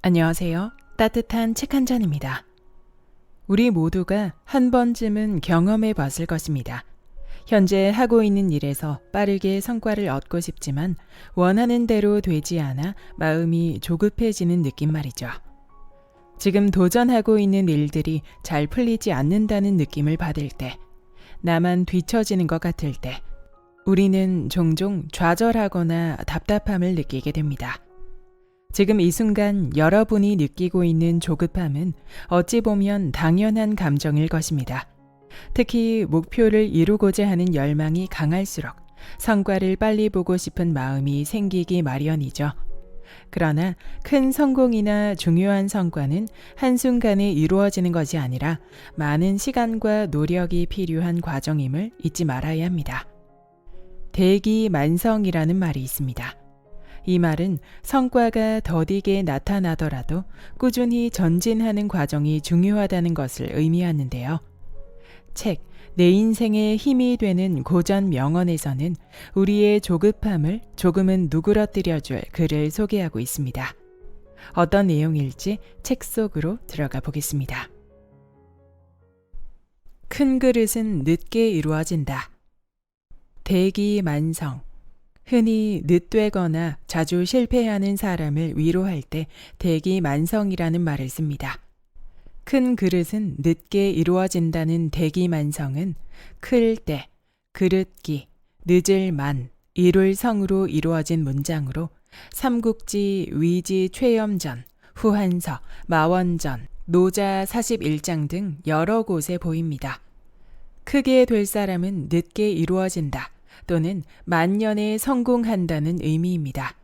안녕하세요. 따뜻한 책 한 잔입니다. 우리 모두가 한 번쯤은 경험해 봤을 것입니다. 현재 하고 있는 일에서 빠르게 성과를 얻고 싶지만 원하는 대로 되지 않아 마음이 조급해지는 느낌 말이죠. 지금 도전하고 있는 일들이 잘 풀리지 않는다는 느낌을 받을 때, 나만 뒤처지는 것 같을 때, 우리는 종종 좌절하거나 답답함을 느끼게 됩니다. 지금 이 순간 여러분이 느끼고 있는 조급함은 어찌 보면 당연한 감정일 것입니다. 특히 목표를 이루고자 하는 열망이 강할수록 성과를 빨리 보고 싶은 마음이 생기기 마련이죠. 그러나 큰 성공이나 중요한 성과는 한순간에 이루어지는 것이 아니라 많은 시간과 노력이 필요한 과정임을 잊지 말아야 합니다. 대기만성이라는 말이 있습니다. 이 말은 성과가 더디게 나타나더라도 꾸준히 전진하는 과정이 중요하다는 것을 의미하는데요. 책 내 인생의 힘이 되는 고전 명언에서는 우리의 조급함을 조금은 누그러뜨려줄 글을 소개하고 있습니다. 어떤 내용일지 책 속으로 들어가 보겠습니다. 큰 그릇은 늦게 이루어진다. 대기만성. 흔히 늦되거나 자주 실패하는 사람을 위로할 때 대기만성이라는 말을 씁니다. 큰 그릇은 늦게 이루어진다는 대기만성은 클 때, 그릇기, 늦을 만, 이룰 성으로 이루어진 문장으로 삼국지 위지 최염전, 후한서, 마원전, 노자 41장 등 여러 곳에 보입니다. 크게 될 사람은 늦게 이루어진다 또는 만년에 성공한다는 의미입니다.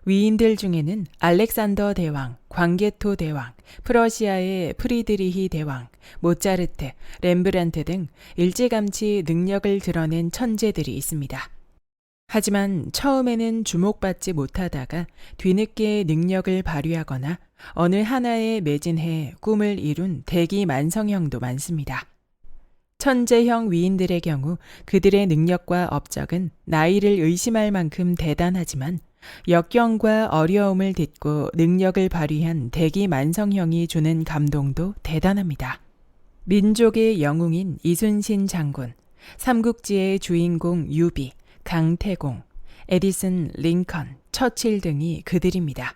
위인들 중에는 알렉산더 대왕, 광개토 대왕, 프러시아의 프리드리히 대왕, 모차르트, 렘브란트 등 일찌감치 능력을 드러낸 천재들이 있습니다. 하지만 처음에는 주목받지 못하다가 뒤늦게 능력을 발휘하거나 어느 하나에 매진해 꿈을 이룬 대기만성형도 많습니다. 천재형 위인들의 경우 그들의 능력과 업적은 나이를 의심할 만큼 대단하지만 역경과 어려움을 딛고 능력을 발휘한 대기만성형이 주는 감동도 대단합니다. 민족의 영웅인 이순신 장군, 삼국지의 주인공 유비, 강태공, 에디슨, 링컨, 처칠 등이 그들입니다.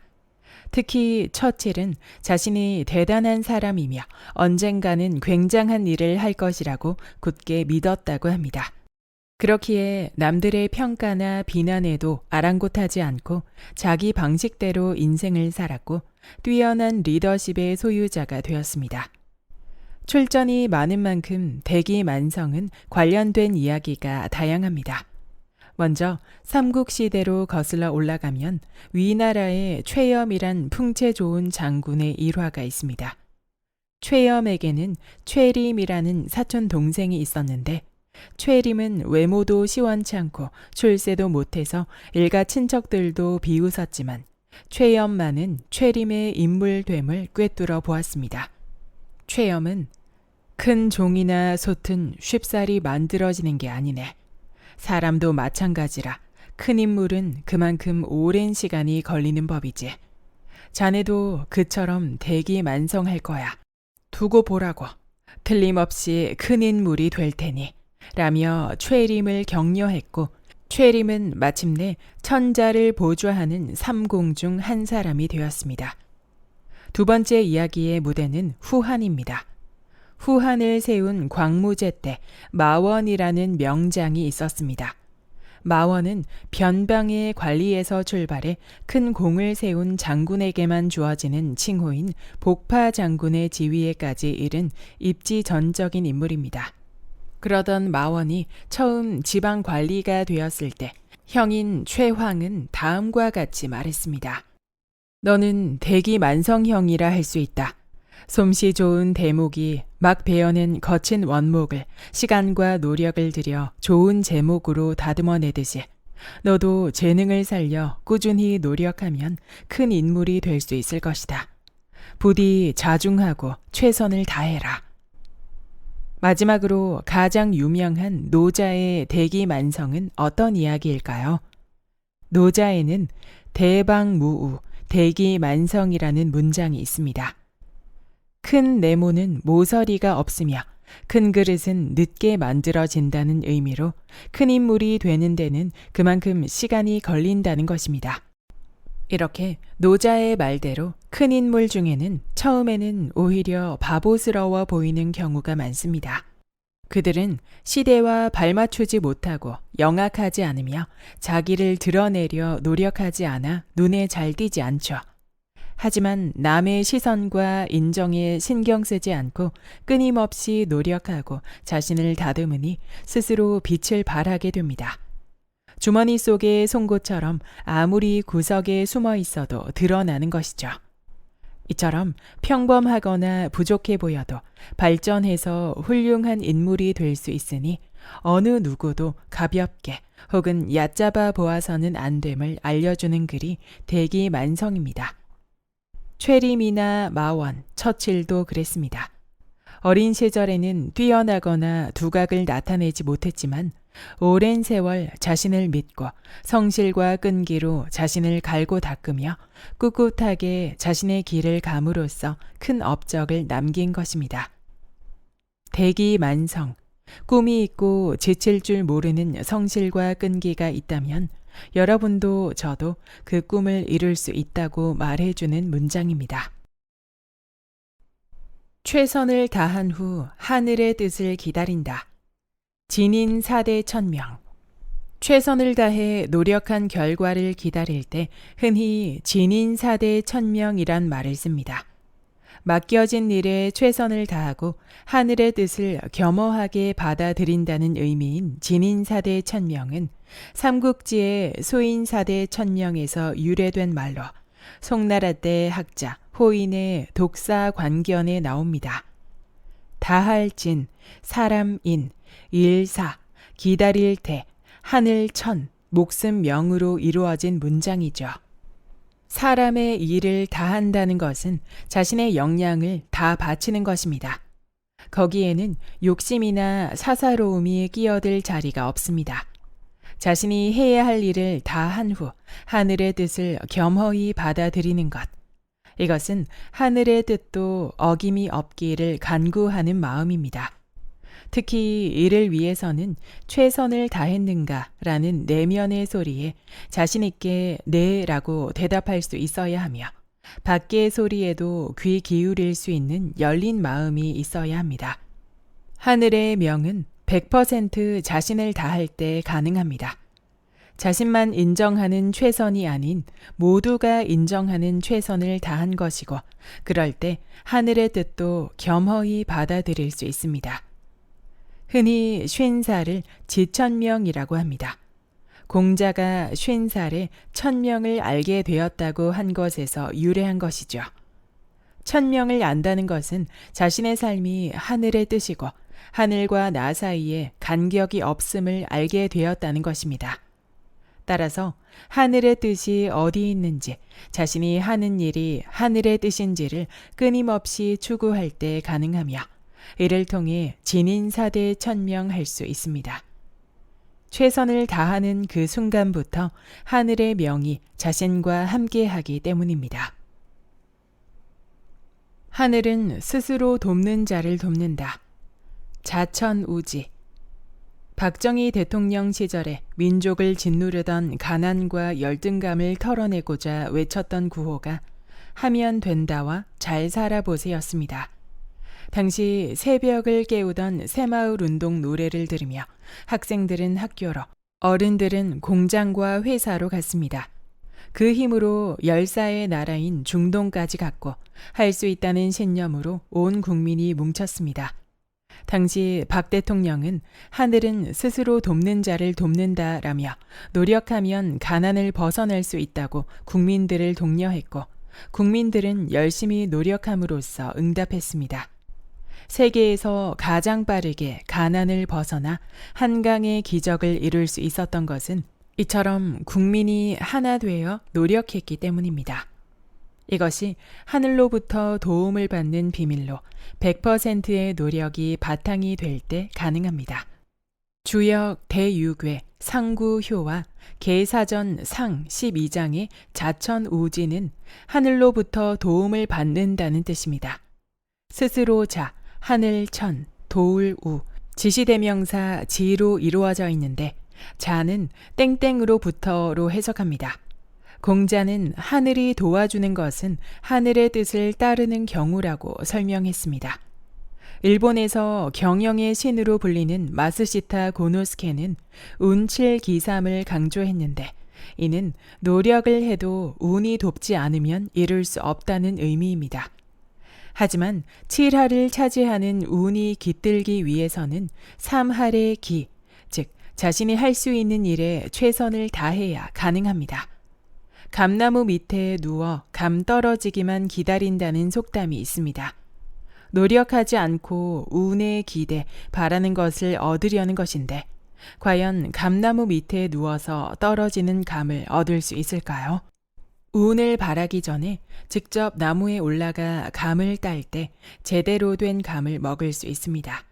특히 처칠은 자신이 대단한 사람이며 언젠가는 굉장한 일을 할 것이라고 굳게 믿었다고 합니다. 그렇기에 남들의 평가나 비난에도 아랑곳하지 않고 자기 방식대로 인생을 살았고 뛰어난 리더십의 소유자가 되었습니다. 출전이 많은 만큼 대기만성은 관련된 이야기가 다양합니다. 먼저 삼국시대로 거슬러 올라가면 위나라의 최염이란 풍채 좋은 장군의 일화가 있습니다. 최염에게는 최림이라는 사촌 동생이 있었는데 최림은 외모도 시원치 않고 출세도 못해서 일가 친척들도 비웃었지만 최염만은 최림의 인물됨을 꿰뚫어 보았습니다. 최염은 큰 종이나 솥은 쉽사리 만들어지는 게 아니네. 사람도 마찬가지라 큰 인물은 그만큼 오랜 시간이 걸리는 법이지. 자네도 그처럼 대기만성할 거야. 두고 보라고. 틀림없이 큰 인물이 될 테니. 라며 최림을 격려했고 최림은 마침내 천자를 보좌하는 삼공 중 한 사람이 되었습니다. 두 번째 이야기의 무대는 후한입니다. 후한을 세운 광무제 때 마원이라는 명장이 있었습니다. 마원은 변방의 관리에서 출발해 큰 공을 세운 장군에게만 주어지는 칭호인 복파 장군의 지위에까지 이른 입지전적인 인물입니다. 그러던 마원이 처음 지방 관리가 되었을 때 형인 최황은 다음과 같이 말했습니다. 너는 대기만성형이라 할 수 있다. 솜씨 좋은 대목이 막 베어낸 거친 원목을 시간과 노력을 들여 좋은 제목으로 다듬어내듯이 너도 재능을 살려 꾸준히 노력하면 큰 인물이 될 수 있을 것이다. 부디 자중하고 최선을 다해라. 마지막으로 가장 유명한 노자의 대기만성은 어떤 이야기일까요? 노자에는 대방무우, 대기만성이라는 문장이 있습니다. 큰 네모는 모서리가 없으며 큰 그릇은 늦게 만들어진다는 의미로 큰 인물이 되는 데는 그만큼 시간이 걸린다는 것입니다. 이렇게 노자의 말대로 큰 인물 중에는 처음에는 오히려 바보스러워 보이는 경우가 많습니다. 그들은 시대와 발맞추지 못하고 영악하지 않으며 자기를 드러내려 노력하지 않아 눈에 잘 띄지 않죠. 하지만 남의 시선과 인정에 신경 쓰지 않고 끊임없이 노력하고 자신을 다듬으니 스스로 빛을 발하게 됩니다. 주머니 속의 송곳처럼 아무리 구석에 숨어 있어도 드러나는 것이죠. 이처럼 평범하거나 부족해 보여도 발전해서 훌륭한 인물이 될 수 있으니 어느 누구도 가볍게 혹은 얕잡아 보아서는 안 됨을 알려주는 글이 대기만성입니다. 최림이나 마원, 처칠도 그랬습니다. 어린 시절에는 뛰어나거나 두각을 나타내지 못했지만 오랜 세월 자신을 믿고 성실과 끈기로 자신을 갈고 닦으며 꿋꿋하게 자신의 길을 감으로써 큰 업적을 남긴 것입니다. 대기만성, 꿈이 있고 지칠 줄 모르는 성실과 끈기가 있다면 여러분도 저도 그 꿈을 이룰 수 있다고 말해주는 문장입니다. 최선을 다한 후 하늘의 뜻을 기다린다. 진인 4대 천명. 최선을 다해 노력한 결과를 기다릴 때 흔히 진인 4대 천명이란 말을 씁니다. 맡겨진 일에 최선을 다하고 하늘의 뜻을 겸허하게 받아들인다는 의미인 진인 4대 천명은 삼국지의 소인 4대 천명에서 유래된 말로 송나라 때 학자 호인의 독사관견에 나옵니다. 다할 진, 사람 인, 일사, 기다릴 태, 하늘 천, 목숨 명으로 이루어진 문장이죠. 사람의 일을 다한다는 것은 자신의 역량을 다 바치는 것입니다. 거기에는 욕심이나 사사로움이 끼어들 자리가 없습니다. 자신이 해야 할 일을 다 한 후 하늘의 뜻을 겸허히 받아들이는 것. 이것은 하늘의 뜻도 어김이 없기를 간구하는 마음입니다. 특히 이를 위해서는 최선을 다했는가 라는 내면의 소리에 자신 있게 네 라고 대답할 수 있어야 하며 밖의 소리에도 귀 기울일 수 있는 열린 마음이 있어야 합니다. 하늘의 명은 100% 자신을 다할 때 가능합니다. 자신만 인정하는 최선이 아닌 모두가 인정하는 최선을 다한 것이고 그럴 때 하늘의 뜻도 겸허히 받아들일 수 있습니다. 흔히 50살을 지천명이라고 합니다. 공자가 50살에 1000명을 알게 되었다고 한 것에서 유래한 것이죠. 1000명을 안다는 것은 자신의 삶이 하늘의 뜻이고 하늘과 나 사이에 간격이 없음을 알게 되었다는 것입니다. 따라서 하늘의 뜻이 어디 있는지 자신이 하는 일이 하늘의 뜻인지를 끊임없이 추구할 때 가능하며 이를 통해 진인 4대 천명 할 수 있습니다. 최선을 다하는 그 순간부터 하늘의 명이 자신과 함께하기 때문입니다. 하늘은 스스로 돕는 자를 돕는다. 자천우지. 박정희 대통령 시절에 민족을 짓누르던 가난과 열등감을 털어내고자 외쳤던 구호가 하면 된다와 잘 살아보세였습니다. 당시 새벽을 깨우던 새마을 운동 노래를 들으며 학생들은 학교로, 어른들은 공장과 회사로 갔습니다. 그 힘으로 열사의 나라인 중동까지 갔고 할 수 있다는 신념으로 온 국민이 뭉쳤습니다. 당시 박 대통령은 하늘은 스스로 돕는 자를 돕는다라며 노력하면 가난을 벗어날 수 있다고 국민들을 독려했고 국민들은 열심히 노력함으로써 응답했습니다. 세계에서 가장 빠르게 가난을 벗어나 한강의 기적을 이룰 수 있었던 것은 이처럼 국민이 하나 되어 노력했기 때문입니다. 이것이 하늘로부터 도움을 받는 비밀로 100%의 노력이 바탕이 될 때 가능합니다. 주역 대유괴 상구효와 계사전 상 12장의 자천우지는 하늘로부터 도움을 받는다는 뜻입니다. 스스로 자, 하늘천, 도울우, 지시대명사 지로 이루어져 있는데 자는 땡땡으로부터로 해석합니다. 공자는 하늘이 도와주는 것은 하늘의 뜻을 따르는 경우라고 설명했습니다. 일본에서 경영의 신으로 불리는 마스시타 고노스케는 운칠기삼을 강조했는데 이는 노력을 해도 운이 돕지 않으면 이룰 수 없다는 의미입니다. 하지만 7할을 차지하는 운이 깃들기 위해서는 3할의 기, 즉 자신이 할 수 있는 일에 최선을 다해야 가능합니다. 감나무 밑에 누워 감 떨어지기만 기다린다는 속담이 있습니다. 노력하지 않고 운에 기대 바라는 것을 얻으려는 것인데 과연 감나무 밑에 누워서 떨어지는 감을 얻을 수 있을까요? 운을 바라기 전에 직접 나무에 올라가 감을 딸 때 제대로 된 감을 먹을 수 있습니다.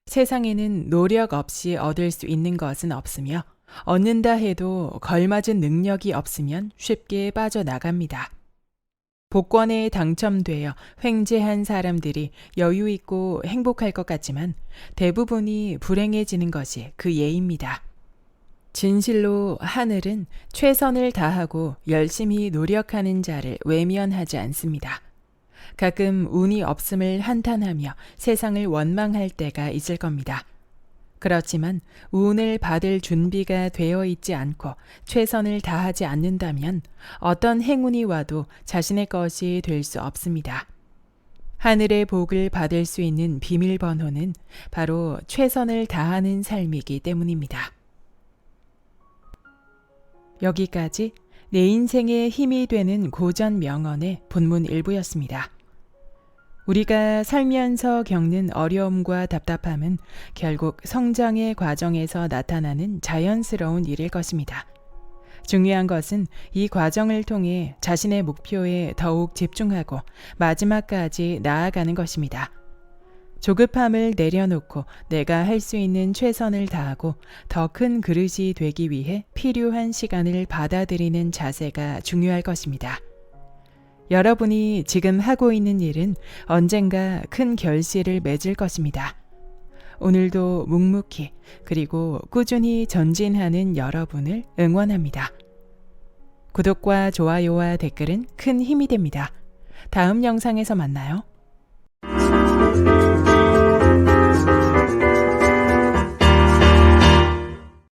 세상에는 노력 없이 얻을 수 있는 것은 없으며 얻는다 해도 걸맞은 능력이 없으면 쉽게 빠져나갑니다. 복권에 당첨되어 횡재한 사람들이 여유 있고 행복할 것 같지만 대부분이 불행해지는 것이 그 예입니다. 진실로 하늘은 최선을 다하고 열심히 노력하는 자를 외면하지 않습니다. 가끔 운이 없음을 한탄하며 세상을 원망할 때가 있을 겁니다. 그렇지만 운을 받을 준비가 되어 있지 않고 최선을 다하지 않는다면 어떤 행운이 와도 자신의 것이 될 수 없습니다. 하늘의 복을 받을 수 있는 비밀번호는 바로 최선을 다하는 삶이기 때문입니다. 여기까지 내 인생의 힘이 되는 고전 명언의 본문 일부였습니다. 우리가 살면서 겪는 어려움과 답답함은 결국 성장의 과정에서 나타나는 자연스러운 일일 것입니다. 중요한 것은 이 과정을 통해 자신의 목표에 더욱 집중하고 마지막까지 나아가는 것입니다. 조급함을 내려놓고 내가 할 수 있는 최선을 다하고 더 큰 그릇이 되기 위해 필요한 시간을 받아들이는 자세가 중요할 것입니다. 여러분이 지금 하고 있는 일은 언젠가 큰 결실을 맺을 것입니다. 오늘도 묵묵히 그리고 꾸준히 전진하는 여러분을 응원합니다. 구독과 좋아요와 댓글은 큰 힘이 됩니다. 다음 영상에서 만나요.